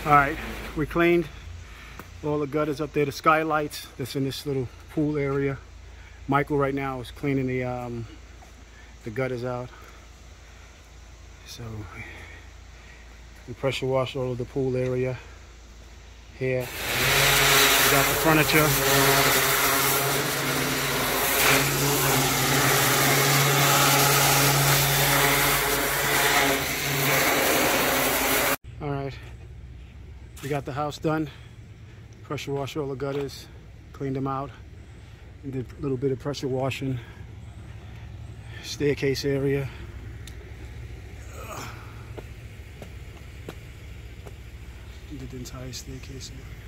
All right, we cleaned all the gutters up there, the skylights that's in this little pool area. Michael right now is cleaning the gutters out. So we pressure wash all of the pool area here. We got the furniture. All right, we got the house done. Pressure wash all the gutters, cleaned them out, and did a little bit of pressure washing. Staircase area. Did the entire staircase area.